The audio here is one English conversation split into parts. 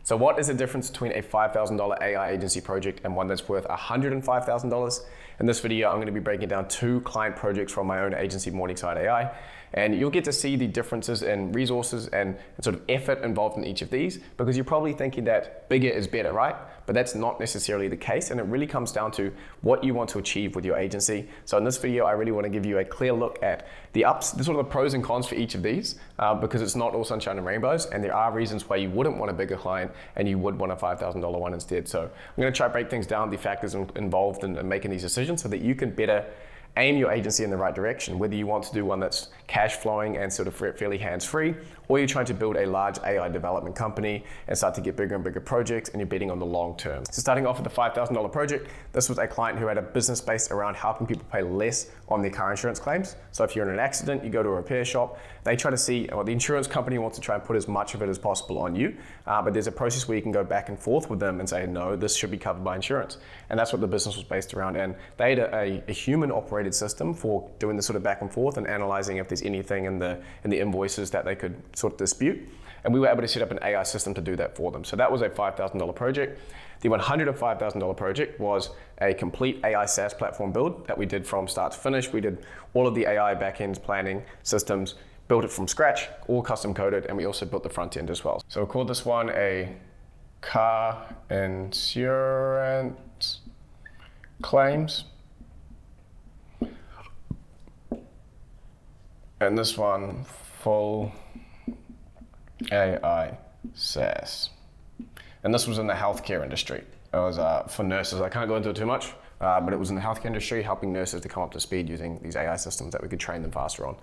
So what is the difference between a $5,000 AI agency project and one that's worth $105,000? In this video, I'm going to be breaking down 2 client projects from my own agency, Morningside AI, and you'll get to see the differences in resources and sort of effort involved in each of these, because you're probably thinking that bigger is better, right? But that's not necessarily the case, and it really comes down to what you want to achieve with your agency. So in this video, I really want to give you a clear look at the sort of the pros and cons for each of these, because it's not all sunshine and rainbows, and there are reasons why you wouldn't want a bigger client and you would want a $5,000 one instead. So I'm going to try to break things down, the factors involved in making these decisions, so that you can better aim your agency in the right direction, whether you want to do one that's cash flowing and sort of fairly hands-free, or you're trying to build a large AI development company and start to get bigger and bigger projects and you're betting on the long term. So starting off with the $5,000 project, this was a client who had a business based around helping people pay less on their car insurance claims. So if you're in an accident, you go to a repair shop, they try to see, well, the insurance company wants to try and put as much of it as possible on you, but there's a process where you can go back and forth with them and say, no, this should be covered by insurance. And that's what the business was based around. And they had a human operated system for doing the sort of back and forth and analyzing if there's anything in the invoices that they could sort of dispute. And we were able to set up an AI system to do that for them. So that was a $5,000 project. The $105,000 project was a complete AI SaaS platform build that we did from start to finish. We did all of the AI backends, planning, systems, built it from scratch, all custom coded, and we also built the front end as well. So we'll call this one a car insurance claims. And this one, full AI SaaS. And this was in the healthcare industry. It was for nurses. I can't go into it too much, but it was in the healthcare industry, helping nurses to come up to speed using these AI systems that we could train them faster on.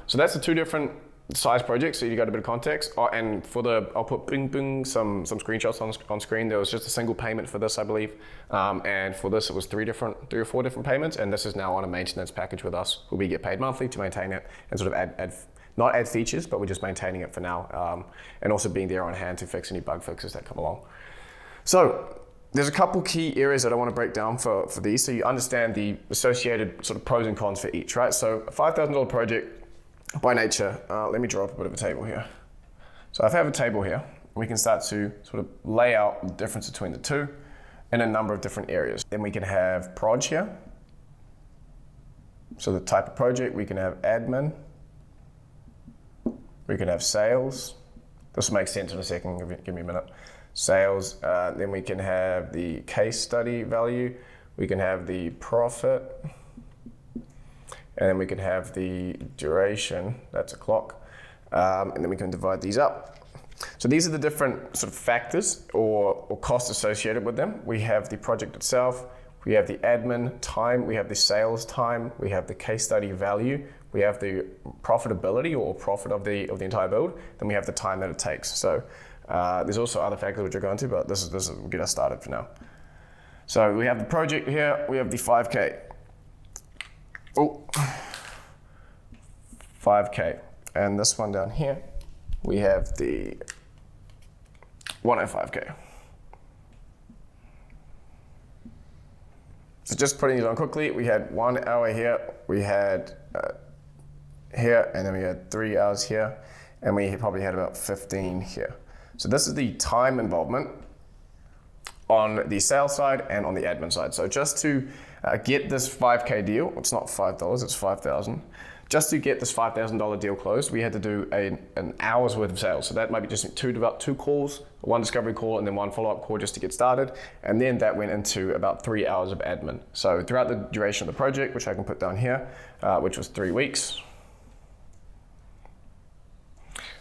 So that's the 2 different size projects, so you got a bit of context. And for I'll put some screenshots on screen. There was just a single payment for this, I believe. And for this, it was 3 or 4 different payments. And this is now on a maintenance package with us, where we get paid monthly to maintain it and sort of not add features, but we're just maintaining it for now. And also being there on hand to fix any bug fixes that come along. So there's a couple key areas that I want to break down for these, so you understand the associated sort of pros and cons for each, right? So a $5,000 project by nature, let me draw up a bit of a table here. So if I have a table here, we can start to sort of lay out the difference between the 2 in a number of different areas. Then we can have proj here. So the type of project, we can have admin, we can have sales. This will make sense in a second, give me a minute. Sales, then we can have the case study value, we can have the profit, and then we can have the duration, that's a clock, and then we can divide these up. So these are the different sort of factors or costs associated with them. We have the project itself, we have the admin time, we have the sales time, we have the case study value, we have the profitability or profit of the entire build, then we have the time that it takes. So there's also other factors which we'll go into, but this will get us started for now. So we have the project here, we have the 5K. Oh, 5K. And this one down here, we have the 105K. So just putting these on quickly, we had 1 hour here, we had here, and then we had 3 hours here, and we probably had about 15 here. So this is the time involvement on the sales side and on the admin side. So just to get this 5K deal, it's not $5, it's 5,000. Just to get this $5,000 deal closed, we had to do an hour's worth of sales. So that might be just 2 calls, 1 discovery call, and then 1 follow-up call just to get started. And then that went into about 3 hours of admin. So throughout the duration of the project, which I can put down here, which was 3 weeks.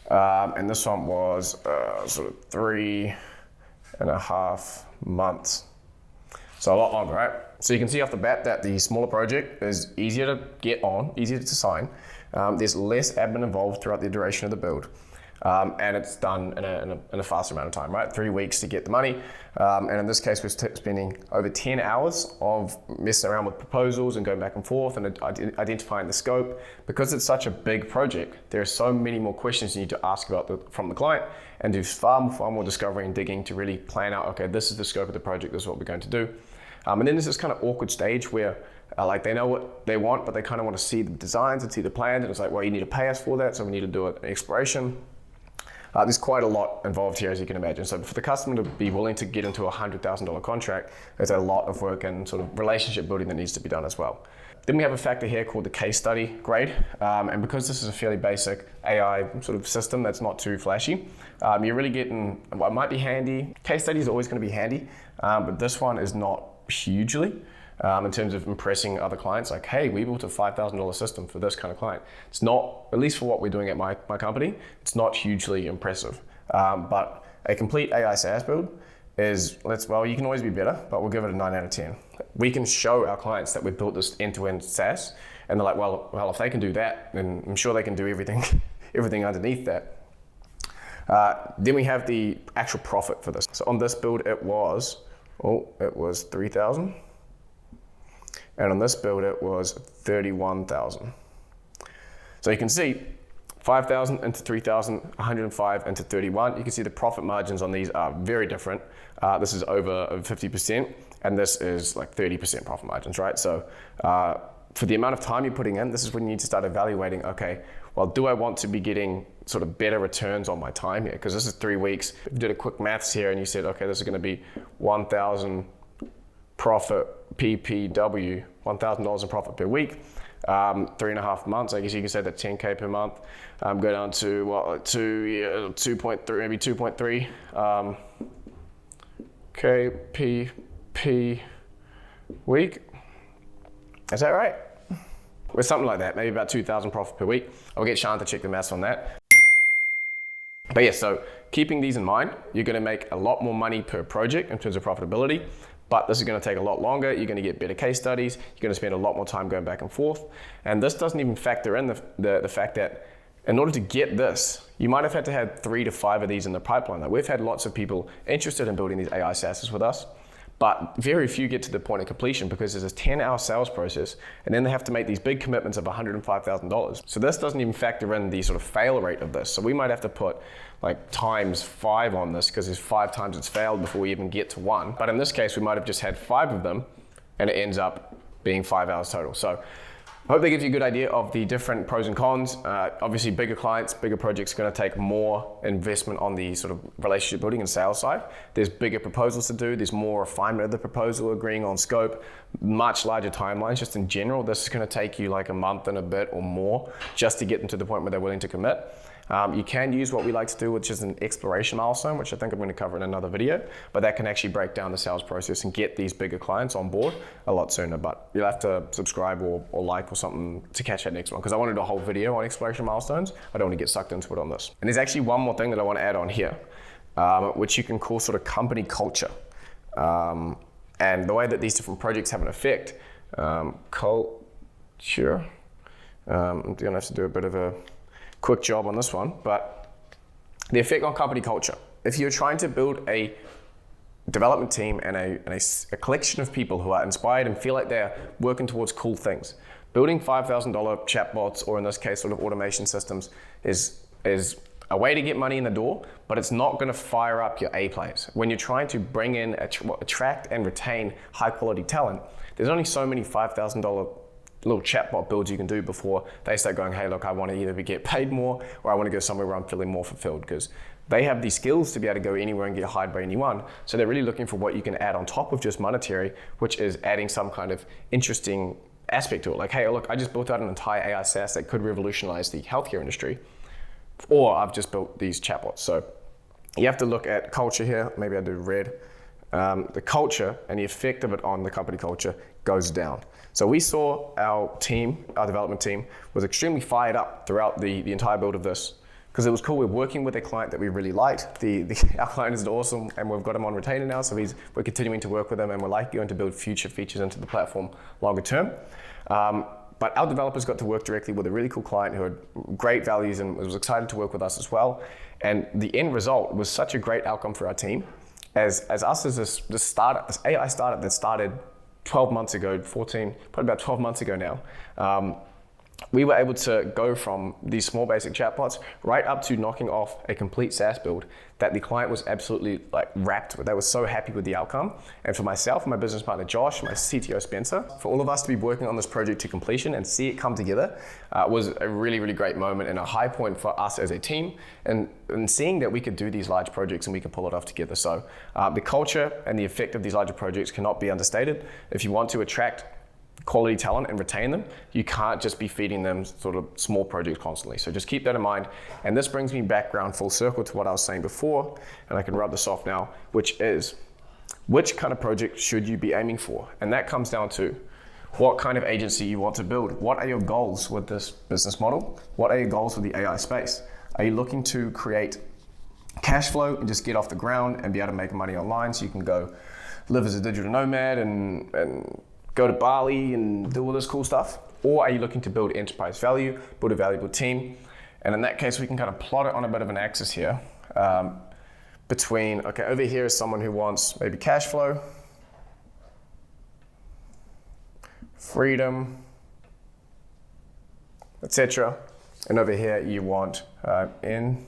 And this one was sort of 3.5 months. So a lot longer, right? So you can see off the bat that the smaller project is easier to get on, easier to sign. There's less admin involved throughout the duration of the build. And it's done in a faster amount of time, right? 3 weeks to get the money. And in this case, we're spending over 10 hours of messing around with proposals and going back and forth and identifying the scope. Because it's such a big project, there are so many more questions you need to ask from the client and do far more discovery and digging to really plan out, okay, this is the scope of the project, this is what we're going to do. And then there's this kind of awkward stage where like they know what they want, but they kind of want to see the designs and see the plans. And it's like, well, you need to pay us for that, so we need to do an exploration. There's quite a lot involved here, as you can imagine. So for the customer to be willing to get into a $100,000 contract, there's a lot of work and sort of relationship building that needs to be done as well. Then we have a factor here called the case study grade. And because this is a fairly basic AI sort of system that's not too flashy, you're really getting what might be handy. Case study is always going to be handy, but this one is not hugely. In terms of impressing other clients, like, hey, we built a $5,000 system for this kind of client. It's not, at least for what we're doing at my company, it's not hugely impressive. But a complete AI SaaS build is, well, you can always be better, but we'll give it a 9 out of 10. We can show our clients that we've built this end-to-end SaaS, and they're like, well, if they can do that, then I'm sure they can do everything, everything underneath that. Then we have the actual profit for this. So on this build, it was 3,000. And on this build, it was 31,000. So you can see 5,000 into 3,000, 105 into 31. You can see the profit margins on these are very different. This is over 50%, and this is like 30% profit margins, right? So for the amount of time you're putting in, this is when you need to start evaluating, okay, well, do I want to be getting sort of better returns on my time here? Because this is 3 weeks. If you did a quick maths here and you said, okay, this is gonna be 1,000 profit PPW, $1,000 in profit per week, 3.5 months. I guess you can say that 10K per month. Go down to 2.3, maybe 2.3 KPP week. Is that right? Or something like that, maybe about 2,000 profit per week. I'll get Sean to check the maths on that. But yeah, so keeping these in mind, you're gonna make a lot more money per project in terms of profitability. But this is going to take a lot longer. You're going to get better case studies. You're going to spend a lot more time going back and forth. And this doesn't even factor in the fact that in order to get this, you might have had to have 3 to 5 of these in the pipeline. Like, we've had lots of people interested in building these AI SaaSes with us, but very few get to the point of completion because there's a 10-hour sales process, and then they have to make these big commitments of $105,000. So this doesn't even factor in the sort of fail rate of this. So we might have to put like times 5 on this because there's 5 times it's failed before we even get to 1. But in this case, we might have just had 5 of them, and it ends up being 5 hours total. So I hope that gives you a good idea of the different pros and cons. Obviously, bigger clients, bigger projects are going to take more investment on the sort of relationship building and sales side. There's bigger proposals to do. There's more refinement of the proposal, agreeing on scope, much larger timelines. Just in general, this is going to take you like a month and a bit or more just to get them to the point where they're willing to commit. You can use what we like to do, which is an exploration milestone, which I think I'm going to cover in another video, but that can actually break down the sales process and get these bigger clients on board a lot sooner. But you'll have to subscribe or like or something to catch that next one, because I wanted a whole video on exploration milestones. I don't want to get sucked into it on this. And there's actually one more thing that I want to add on here, which you can call sort of company culture. And the way that these different projects have an effect, culture. I'm going to have to do a bit of a quick job on this one, but the effect on company culture. If you're trying to build a development team and a collection of people who are inspired and feel like they're working towards cool things, building $5,000 chatbots, or in this case, sort of automation systems, is a way to get money in the door, but it's not going to fire up your A players. When you're trying to bring in, attract and retain high quality talent, there's only so many $5,000 little chatbot builds you can do before they start going, hey, look, I want to either get paid more or I want to go somewhere where I'm feeling more fulfilled, because they have the skills to be able to go anywhere and get hired by anyone. So they're really looking for what you can add on top of just monetary, which is adding some kind of interesting aspect to it. Like, hey, look, I just built out an entire AI SaaS that could revolutionize the healthcare industry, or I've just built these chatbots. So you have to look at culture here. Maybe I do red. The culture and the effect of it on the company culture goes down. So we saw our team, our development team, was extremely fired up throughout the entire build of this, because it was cool. We're working with a client that we really liked. Our client is awesome, and we've got him on retainer now, so we're continuing to work with him, and we're going to build future features into the platform longer term. But our developers got to work directly with a really cool client who had great values and was excited to work with us as well. And the end result was such a great outcome for our team. As this startup, this AI startup that started 12 months ago, probably about 12 months ago now, we were able to go from these small basic chatbots right up to knocking off a complete SaaS build that the client was absolutely like wrapped with. They were so happy with the outcome. And for myself, my business partner Josh, my CTO Spencer, for all of us to be working on this project to completion and see it come together was a really, really great moment and a high point for us as a team, and seeing that we could do these large projects and we could pull it off together. So the culture and the effect of these larger projects cannot be understated. If you want to attract quality talent and retain them, you can't just be feeding them sort of small projects constantly. So just keep that in mind. And this brings me back around full circle to what I was saying before, and I can rub this off now, which is, which kind of project should you be aiming for? And that comes down to what kind of agency you want to build. What are your goals with this business model? What are your goals with the AI space? Are you looking to create cash flow and just get off the ground and be able to make money online so you can go live as a digital nomad and go to Bali and do all this cool stuff? Or are you looking to build enterprise value, build a valuable team? And in that case, we can kind of plot it on a bit of an axis here between, okay, over here is someone who wants maybe cash flow, freedom, etc. And over here, you want enterprise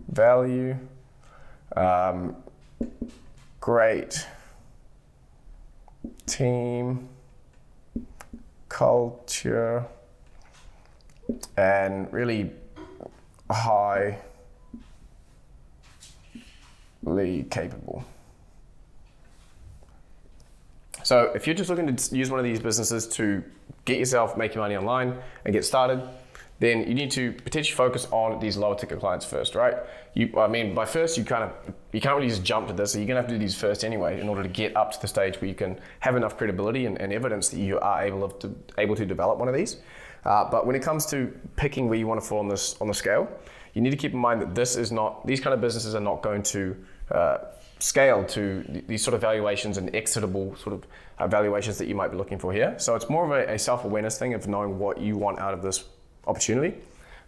value, great team, culture, and really highly capable. So if you're just looking to use one of these businesses to get yourself making money online and get started, then you need to potentially focus on these lower ticket clients first, right? By first, you can't really just jump to this, so you're gonna have to do these first anyway in order to get up to the stage where you can have enough credibility and evidence that you are able to develop one of these. But when it comes to picking where you want to fall on the scale, you need to keep in mind that these kind of businesses are not going to scale to these sort of valuations and exitable sort of valuations that you might be looking for here. So it's more of a self-awareness thing of knowing what you want out of this opportunity.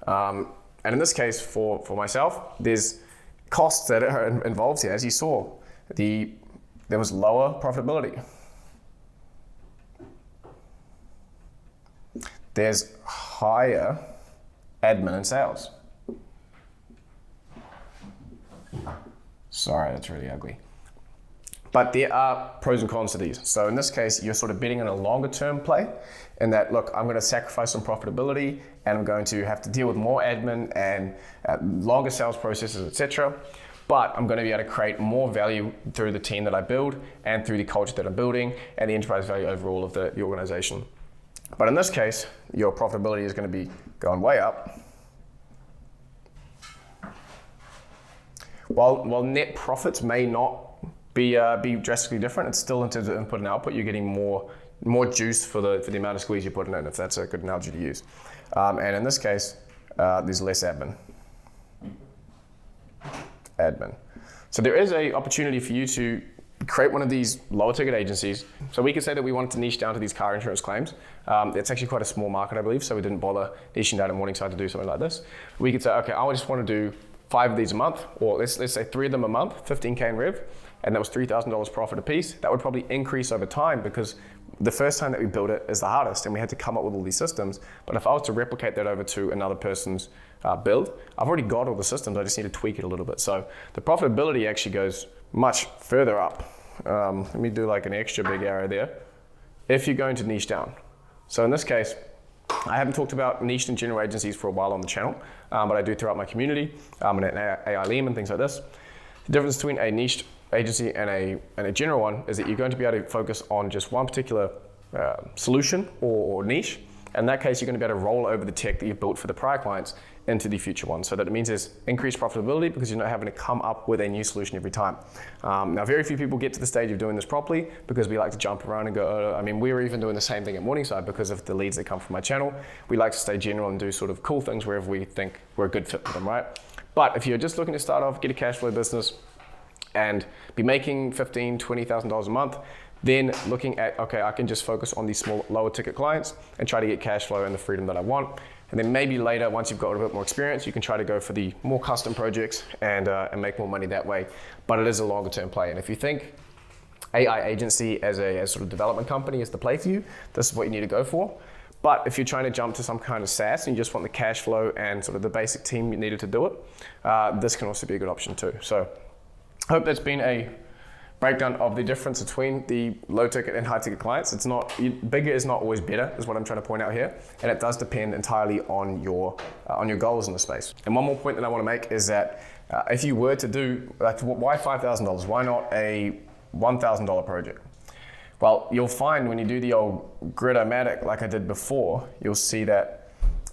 And in this case, for myself, there's costs that are involved here. As you saw, there was lower profitability. There's higher admin and sales. Sorry, that's really ugly. But there are pros and cons to these. So in this case, you're sort of betting on a longer term play in that, look, I'm going to sacrifice some profitability and I'm going to have to deal with more admin and longer sales processes, etc. But I'm going to be able to create more value through the team that I build and through the culture that I'm building and the enterprise value overall of the organization. But in this case, your profitability is going to be going way up. While net profits may not be drastically different, it's still in terms of input and output, you're getting more juice for the amount of squeeze you're putting in, if that's a good analogy to use. And in this case, there's less admin. So there is an opportunity for you to create one of these lower ticket agencies. So we could say that we wanted to niche down to these car insurance claims. It's actually quite a small market, I believe, so we didn't bother niching down at Morningside to do something like this. We could say, okay, I just want to do 5 of these a month, or let's say 3 of them a month, 15K in rev, and that was $3,000 profit a piece. That would probably increase over time because the first time that we built it is the hardest and we had to come up with all these systems. But if I was to replicate that over to another person's build, I've already got all the systems, I just need to tweak it a little bit. So the profitability actually goes much further up. Let me do like an extra big arrow there. If you're going to niche down. So in this case, I haven't talked about niche and general agencies for a while on the channel, but I do throughout my community and at AI Lean and things like this. The difference between a niche agency and a general one is that you're going to be able to focus on just one particular solution or niche. In that case, you're going to be able to roll over the tech that you've built for the prior clients into the future one. So that it means there's increased profitability because you're not having to come up with a new solution every time. Now, very few people get to the stage of doing this properly because we like to jump around and go, we're even doing the same thing at Morningside because of the leads that come from my channel. We like to stay general and do sort of cool things wherever we think we're a good fit for them, right? But if you're just looking to start off, get a cash flow business and be making $15,000, $20,000 a month, then looking at, okay, I can just focus on these small, lower ticket clients and try to get cash flow and the freedom that I want. And then maybe later, once you've got a bit more experience, you can try to go for the more custom projects and make more money that way. But it is a longer term play. And if you think AI agency as a sort of development company is the play for you, this is what you need to go for. But if you're trying to jump to some kind of SaaS and you just want the cash flow and sort of the basic team you needed to do it, this can also be a good option too. So I hope that's been a breakdown of the difference between the low ticket and high ticket clients. It's not, bigger is not always better, is what I'm trying to point out here. And it does depend entirely on your goals in the space. And one more point that I want to make is that if you were to do, like, why $5,000? Why not a $1,000 project? Well, you'll find when you do the old grid-o-matic like I did before, you'll see that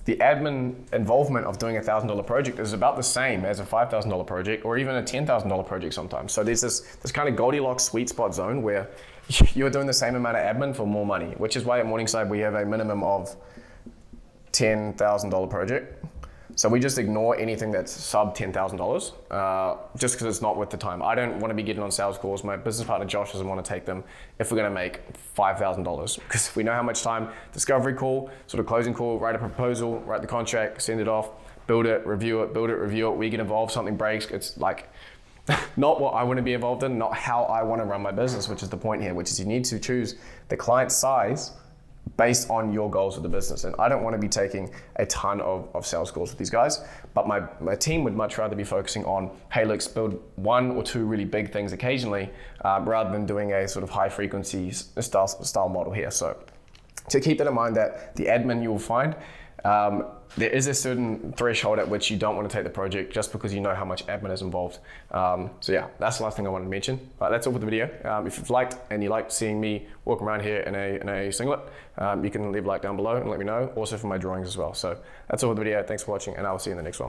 the admin involvement of doing a $1,000 project is about the same as a $5,000 project or even a $10,000 project sometimes. So there's this kind of Goldilocks sweet spot zone where you're doing the same amount of admin for more money, which is why at Morningside we have a minimum of $10,000 project. So we just ignore anything that's sub $10,000 just because it's not worth the time. I don't want to be getting on sales calls. My business partner Josh doesn't want to take them if we're going to make $5,000 because we know how much time discovery call, sort of closing call, write a proposal, write the contract, send it off, build it, review it, build it, review it. We get involved, something breaks. It's like not what I want to be involved in, not how I want to run my business, which is the point here, which is you need to choose the client size based on your goals of the business. And I don't want to be taking a ton of sales calls with these guys, but my team would much rather be focusing on, hey, let's build one or two really big things occasionally, rather than doing a sort of high frequency style model here. So to keep that in mind, that the admin you will find, there is a certain threshold at which you don't want to take the project just because you know how much admin is involved. So yeah, that's the last thing I wanted to mention. But that's all for the video. If you've liked and you liked seeing me walk around here in a singlet, you can leave a like down below and let me know. Also for my drawings as well. So that's all for the video. Thanks for watching and I will see you in the next one.